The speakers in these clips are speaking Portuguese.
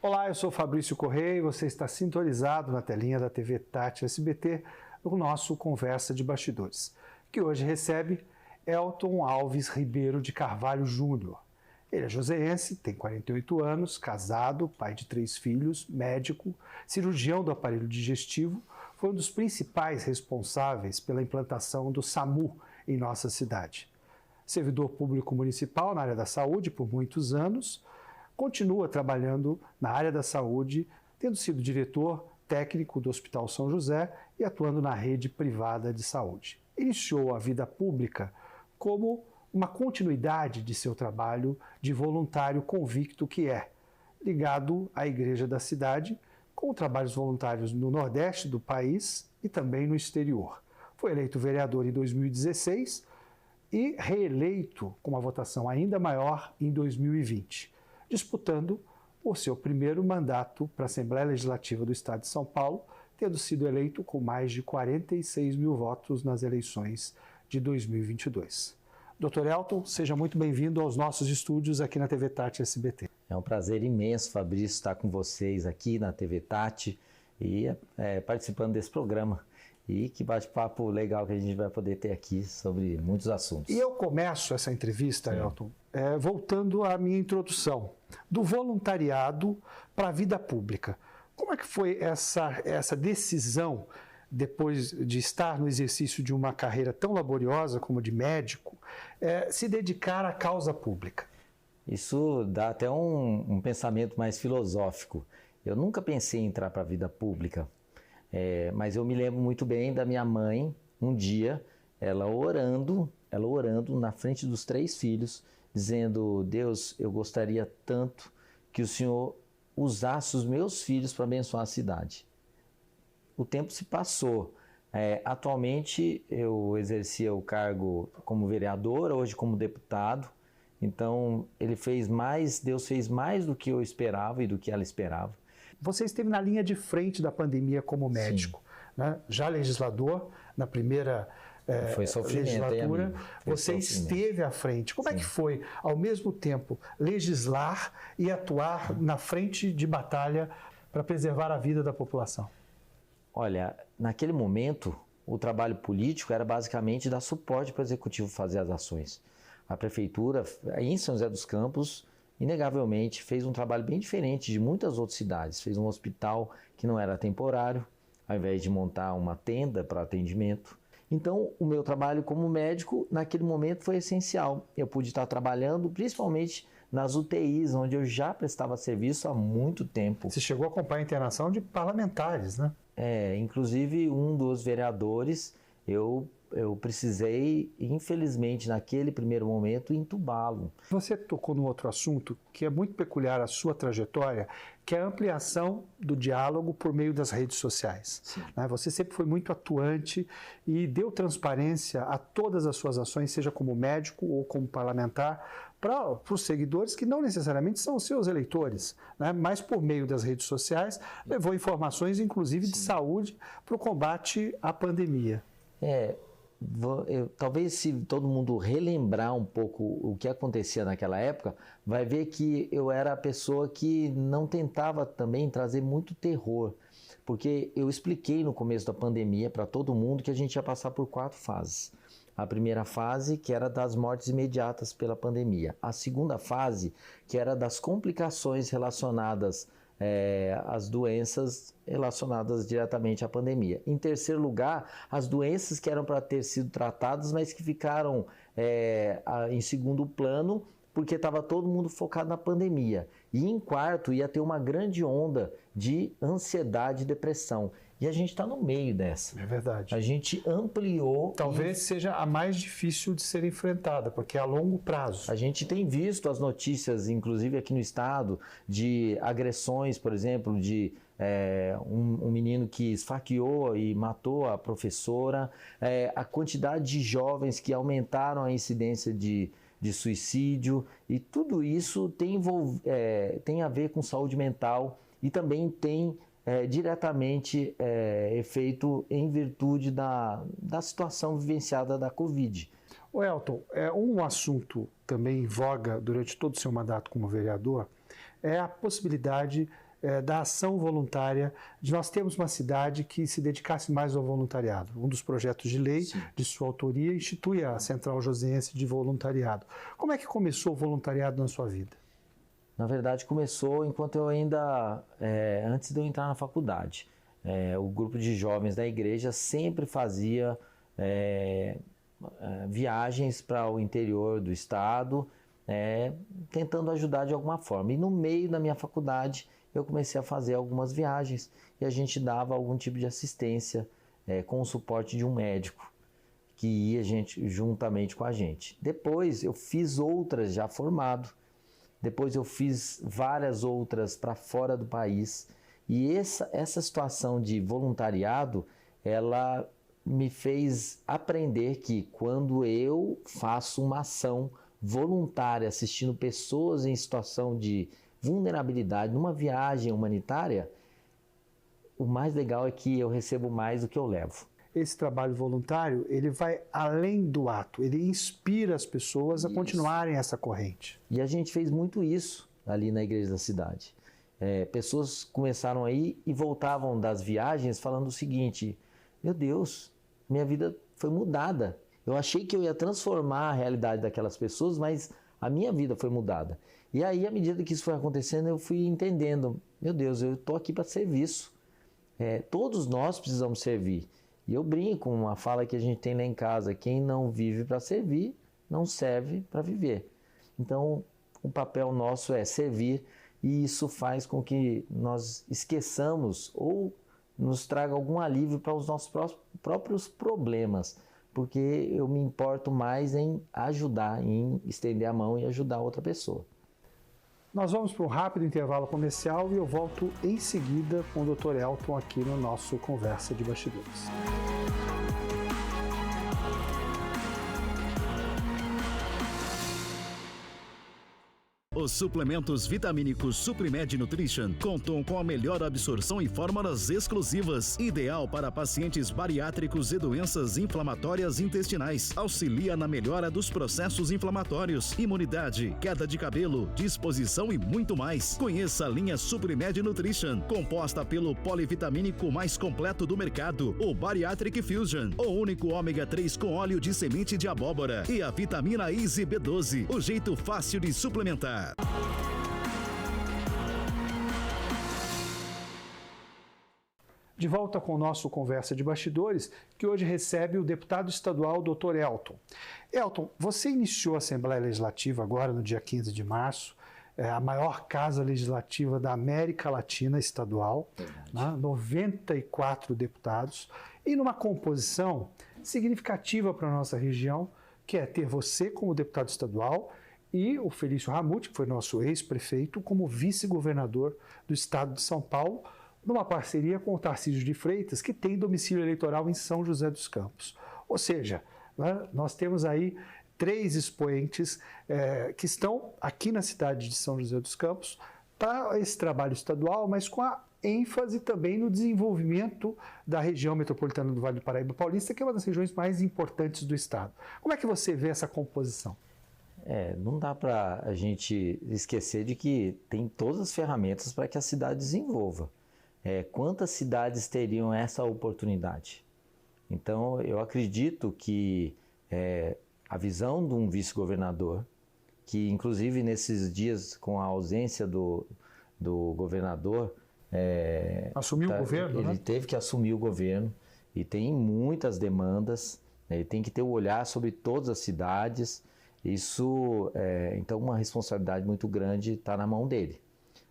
Olá, eu sou Fabrício Correia e você está sintonizado na telinha da TV Tati SBT no nosso Conversa de Bastidores, que hoje recebe Elton Alves Ribeiro de Carvalho Júnior. Ele é joseense, tem 48 anos, casado, pai de 3 filhos, médico, cirurgião do aparelho digestivo, foi um dos principais responsáveis pela implantação do SAMU em nossa cidade. Servidor público municipal na área da saúde por muitos anos, continua trabalhando na área da saúde, tendo sido diretor técnico do Hospital São José e atuando na rede privada de saúde. Iniciou a vida pública como uma continuidade de seu trabalho de voluntário convicto que é, ligado à igreja da cidade, com trabalhos voluntários no Nordeste do país e também no exterior. Foi eleito vereador em 2016 e reeleito com uma votação ainda maior em 2020. Disputando o seu primeiro mandato para a Assembleia Legislativa do Estado de São Paulo, tendo sido eleito com mais de 46 mil votos nas eleições de 2022. Dr. Elton, seja muito bem-vindo aos nossos estúdios aqui na TV Tati SBT. É um prazer imenso, Fabrício, estar com vocês aqui na TV Tati e participando desse programa. E que bate-papo legal que a gente vai poder ter aqui sobre muitos assuntos. E eu começo essa entrevista, Elton, voltando à minha introdução, do voluntariado para a vida pública. Como é que foi essa decisão, depois de estar no exercício de uma carreira tão laboriosa como de médico, se dedicar à causa pública? Isso dá até um pensamento mais filosófico. Eu nunca pensei em entrar para a vida pública. Mas eu me lembro muito bem da minha mãe, um dia, ela orando na frente dos 3 filhos, dizendo: Deus, eu gostaria tanto que o Senhor usasse os meus filhos para abençoar a cidade. O tempo se passou. Atualmente eu exercia o cargo como vereador, hoje como deputado. Então Deus fez mais do que eu esperava e do que ela esperava. Você esteve na linha de frente da pandemia como médico, né? Já legislador, na primeira legislatura, você esteve à frente. Como é que foi, ao mesmo tempo, legislar e atuar na frente de batalha para preservar a vida da população? Olha, naquele momento, o trabalho político era basicamente dar suporte para o executivo fazer as ações. A prefeitura, em São José dos Campos, inegavelmente fez um trabalho bem diferente de muitas outras cidades. Fez um hospital que não era temporário, ao invés de montar uma tenda para atendimento. Então, o meu trabalho como médico, naquele momento, foi essencial. Eu pude estar trabalhando, principalmente nas UTIs, onde eu já prestava serviço há muito tempo. Você chegou a acompanhar a internação de parlamentares, né? Inclusive um dos vereadores, eu precisei, infelizmente, naquele primeiro momento, entubá-lo. Você tocou num outro assunto que é muito peculiar à sua trajetória, que é a ampliação do diálogo por meio das redes sociais. Né? Você sempre foi muito atuante e deu transparência a todas as suas ações, seja como médico ou como parlamentar, para os seguidores que não necessariamente são os seus eleitores, né? Mas por meio das redes sociais levou informações, inclusive de saúde, para o combate à pandemia. Talvez se todo mundo relembrar um pouco o que acontecia naquela época, vai ver que eu era a pessoa que não tentava também trazer muito terror, porque eu expliquei no começo da pandemia para todo mundo que a gente ia passar por 4 fases. A primeira fase, que era das mortes imediatas pela pandemia. A segunda fase, que era das complicações relacionadas as doenças relacionadas diretamente à pandemia. Em terceiro lugar, as doenças que eram para ter sido tratadas, mas que ficaram em segundo plano, porque estava todo mundo focado na pandemia. E em quarto, ia ter uma grande onda de ansiedade e depressão. E a gente está no meio dessa. É verdade. A gente ampliou... Talvez seja a mais difícil de ser enfrentada, porque é a longo prazo. A gente tem visto as notícias, inclusive aqui no estado, de agressões, por exemplo, de um menino que esfaqueou e matou a professora, a quantidade de jovens que aumentaram a incidência de suicídio, e tudo isso tem a ver com saúde mental e também tem diretamente efeito em virtude da situação vivenciada da Covid. O Elton, um assunto também em voga durante todo o seu mandato como vereador é a possibilidade da ação voluntária, de nós termos uma cidade que se dedicasse mais ao voluntariado. Um dos projetos de lei de sua autoria institui a Central Joseense de Voluntariado. Como é que começou o voluntariado na sua vida? Na verdade, começou enquanto eu ainda, antes de eu entrar na faculdade. O grupo de jovens da igreja sempre fazia viagens para o interior do estado, tentando ajudar de alguma forma. E no meio da minha faculdade, eu comecei a fazer algumas viagens e a gente dava algum tipo de assistência com o suporte de um médico que ia juntamente com a gente. Depois eu fiz outras já formado, depois eu fiz várias outras para fora do país. E essa situação de voluntariado, ela me fez aprender que quando eu faço uma ação voluntária assistindo pessoas em situação de vulnerabilidade numa viagem humanitária, o mais legal é que eu recebo mais do que eu levo. Esse trabalho voluntário, ele vai além do ato, ele inspira as pessoas a continuarem essa corrente. E a gente fez muito isso ali na igreja da cidade. Pessoas começaram aí e voltavam das viagens falando o seguinte: meu Deus, minha vida foi mudada. Eu achei que eu ia transformar a realidade daquelas pessoas, mas a minha vida foi mudada. E aí, à medida que isso foi acontecendo, eu fui entendendo: meu Deus, eu estou aqui para serviço. Todos nós precisamos servir. E eu brinco com uma fala que a gente tem lá em casa: quem não vive para servir, não serve para viver. Então, o papel nosso é servir. E isso faz com que nós esqueçamos ou nos traga algum alívio para os nossos próprios problemas, porque eu me importo mais em ajudar, em estender a mão e ajudar outra pessoa. Nós vamos para um rápido intervalo comercial e eu volto em seguida com o Dr. Elton aqui no nosso Conversa de Bastidores. Os suplementos vitamínicos Suplimed Nutrition contam com a melhor absorção e fórmulas exclusivas, ideal para pacientes bariátricos e doenças inflamatórias intestinais. Auxilia na melhora dos processos inflamatórios, imunidade, queda de cabelo, disposição e muito mais. Conheça a linha Suplimed Nutrition, composta pelo polivitamínico mais completo do mercado, o Bariatric Fusion, o único ômega 3 com óleo de semente de abóbora e a vitamina Easy B12, o jeito fácil de suplementar. De volta com o nosso Conversa de Bastidores, que hoje recebe o deputado estadual Dr. Elton. Elton, você iniciou a Assembleia Legislativa agora no dia 15 de março, a maior casa legislativa da América Latina estadual, né? 94 deputados, e numa composição significativa para a nossa região, que é ter você como deputado estadual e o Felício Ramute, que foi nosso ex-prefeito, como vice-governador do estado de São Paulo, numa parceria com o Tarcísio de Freitas, que tem domicílio eleitoral em São José dos Campos. Ou seja, né, nós temos aí 3 expoentes que estão aqui na cidade de São José dos Campos para esse trabalho estadual, mas com a ênfase também no desenvolvimento da região metropolitana do Vale do Paraíba Paulista, que é uma das regiões mais importantes do estado. Como é que você vê essa composição? Não dá para a gente esquecer de que tem todas as ferramentas para que a cidade desenvolva. Quantas cidades teriam essa oportunidade? Então, eu acredito que a visão de um vice-governador, que inclusive nesses dias com a ausência do governador... Assumiu o governo, ele teve que assumir o governo e tem muitas demandas, ele tem que ter o olhar sobre todas as cidades. Isso, então, uma responsabilidade muito grande está na mão dele.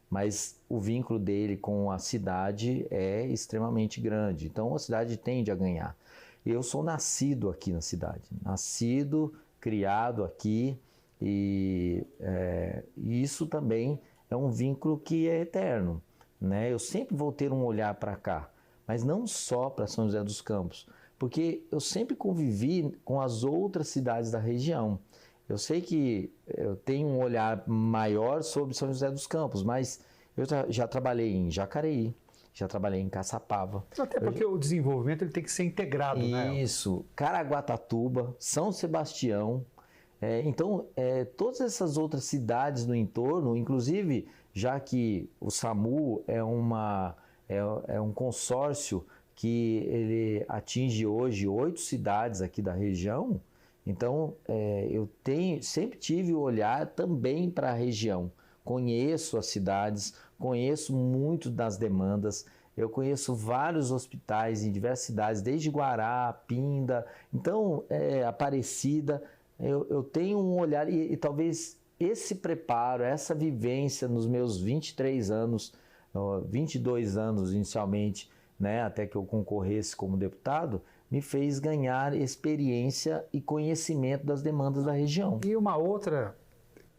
Mas o vínculo dele com a cidade é extremamente grande. Então, a cidade tende a ganhar. Eu sou nascido aqui na cidade. Nascido, criado aqui. E isso também é um vínculo que é eterno, né? Eu sempre vou ter um olhar para cá. Mas não só para São José dos Campos. Porque eu sempre convivi com as outras cidades da região. Eu sei que eu tenho um olhar maior sobre São José dos Campos, mas eu já trabalhei em Jacareí, já trabalhei em Caçapava. Até porque o desenvolvimento ele tem que ser integrado, né? Isso, Caraguatatuba, São Sebastião. Então, todas essas outras cidades no entorno, inclusive já que o SAMU é um consórcio que ele atinge hoje 8 cidades aqui da região. Então, eu sempre tive o olhar também para a região. Conheço as cidades, conheço muito das demandas, eu conheço vários hospitais em diversas cidades, desde Guará, Pinda, então, Aparecida. Eu tenho um olhar e talvez esse preparo, essa vivência nos meus 23 anos, 22 anos inicialmente, né, até que eu concorresse como deputado, me fez ganhar experiência e conhecimento das demandas da região. E uma outra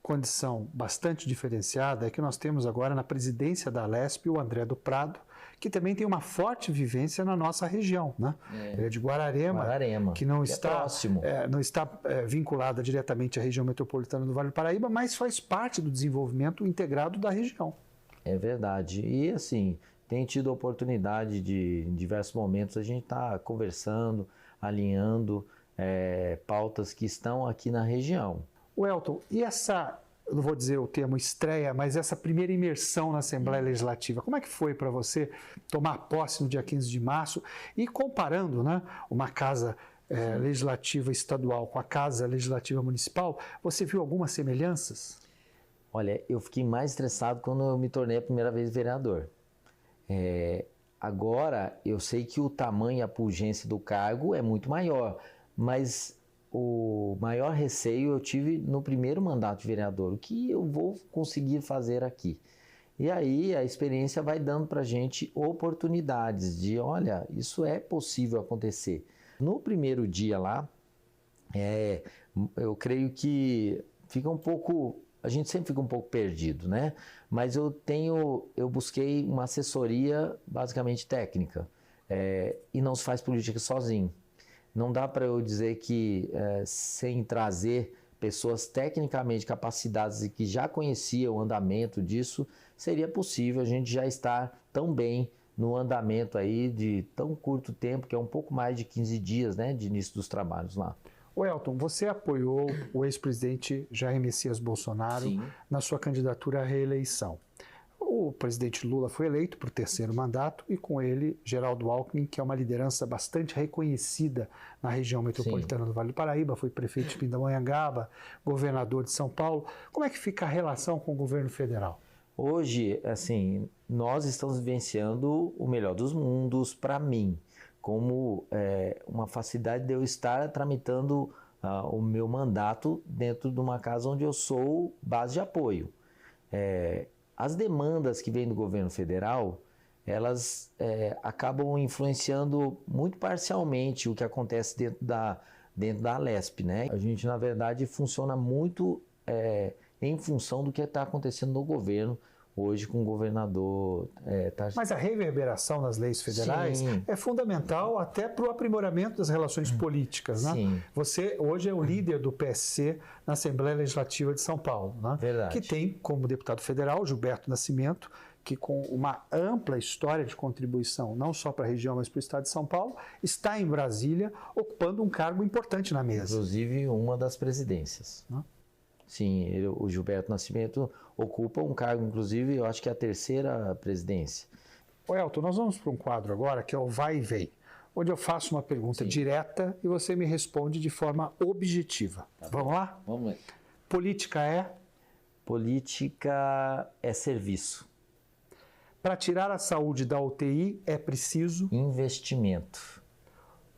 condição bastante diferenciada é que nós temos agora na presidência da Alesp o André do Prado, que também tem uma forte vivência na nossa região, né? Ele é de Guararema, que não está vinculada diretamente à região metropolitana do Vale do Paraíba, mas faz parte do desenvolvimento integrado da região. É verdade. E assim, tem tido a oportunidade de, em diversos momentos, a gente estar conversando, alinhando pautas que estão aqui na região. Elton, e essa, eu não vou dizer o termo estreia, mas essa primeira imersão na Assembleia Legislativa, como é que foi para você tomar posse no dia 15 de março e comparando, né, uma casa legislativa estadual com a casa legislativa municipal, você viu algumas semelhanças? Olha, eu fiquei mais estressado quando eu me tornei a primeira vez vereador. Agora, eu sei que o tamanho e a pujança do cargo é muito maior, mas o maior receio eu tive no primeiro mandato de vereador, o que eu vou conseguir fazer aqui. E aí a experiência vai dando para a gente oportunidades de, olha, isso é possível acontecer. No primeiro dia lá, eu creio que a gente sempre fica um pouco perdido, né? Mas eu busquei uma assessoria basicamente técnica, e não se faz política sozinho. Não dá para eu dizer que sem trazer pessoas tecnicamente capacitadas e que já conheciam o andamento disso, seria possível a gente já estar tão bem no andamento aí de tão curto tempo, que é um pouco mais de 15 dias, né, de início dos trabalhos lá. Elton, você apoiou o ex-presidente Jair Messias Bolsonaro na sua candidatura à reeleição. O presidente Lula foi eleito para o terceiro mandato e com ele Geraldo Alckmin, que é uma liderança bastante reconhecida na região metropolitana do Vale do Paraíba, foi prefeito de Pindamonhangaba, governador de São Paulo. Como é que fica a relação com o governo federal? Hoje, assim, nós estamos vivenciando o melhor dos mundos para mim, como uma facilidade de eu estar tramitando o meu mandato dentro de uma casa onde eu sou base de apoio. As demandas que vêm do governo federal, elas acabam influenciando muito parcialmente o que acontece dentro da Alesp, né? A gente, na verdade, funciona muito em função do que está acontecendo no governo hoje com o governador Tarcísio. Mas a reverberação nas leis federais é fundamental até para o aprimoramento das relações políticas, né? Sim. Você hoje é o líder do PSC na Assembleia Legislativa de São Paulo, né? Verdade. Que tem como deputado federal Gilberto Nascimento, que com uma ampla história de contribuição, não só para a região, mas para o estado de São Paulo, está em Brasília ocupando um cargo importante na mesa. Inclusive uma das presidências. Sim, o Gilberto Nascimento ocupa um cargo, inclusive, eu acho que é a terceira presidência. Elton, nós vamos para um quadro agora que é o Vai e Vem, onde eu faço uma pergunta direta e você me responde de forma objetiva. Tá, vamos lá? Vamos lá. Política é? Política é serviço. Para tirar a saúde da UTI é preciso? Investimento.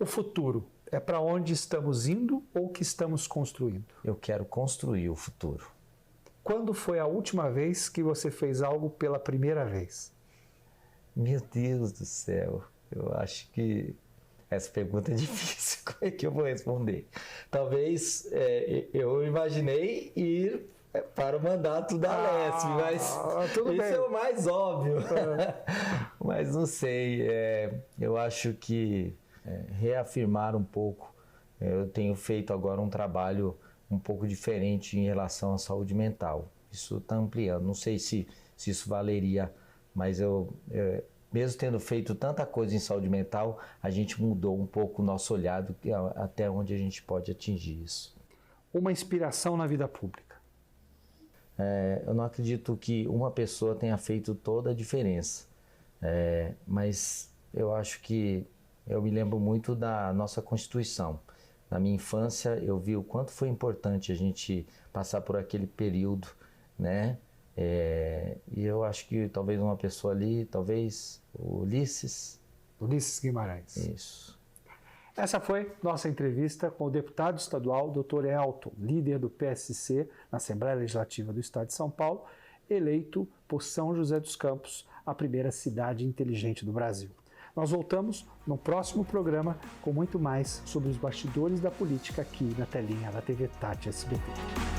O futuro é para onde estamos indo ou que estamos construindo? Eu quero construir o futuro. Quando foi a última vez que você fez algo pela primeira vez? Meu Deus do céu, eu acho que essa pergunta é difícil. Como é que eu vou responder? Talvez eu imaginei ir para o mandato da Alesp, mas isso é o mais óbvio. Mas não sei, eu acho que reafirmar um pouco, eu tenho feito agora um trabalho um pouco diferente em relação à saúde mental. Isso está ampliando, não sei se isso valeria, mas mesmo tendo feito tanta coisa em saúde mental, a gente mudou um pouco o nosso olhar até onde a gente pode atingir isso. Uma inspiração na vida pública? Eu não acredito que uma pessoa tenha feito toda a diferença, mas eu acho que eu me lembro muito da nossa Constituição. Na minha infância, eu vi o quanto foi importante a gente passar por aquele período, né? E eu acho que talvez uma pessoa ali, talvez o Ulisses Guimarães. Isso. Essa foi nossa entrevista com o deputado estadual Dr. Elton, líder do PSC na Assembleia Legislativa do Estado de São Paulo, eleito por São José dos Campos, a primeira cidade inteligente do Brasil. Nós voltamos no próximo programa com muito mais sobre os bastidores da política aqui na telinha da TV Tati SBT.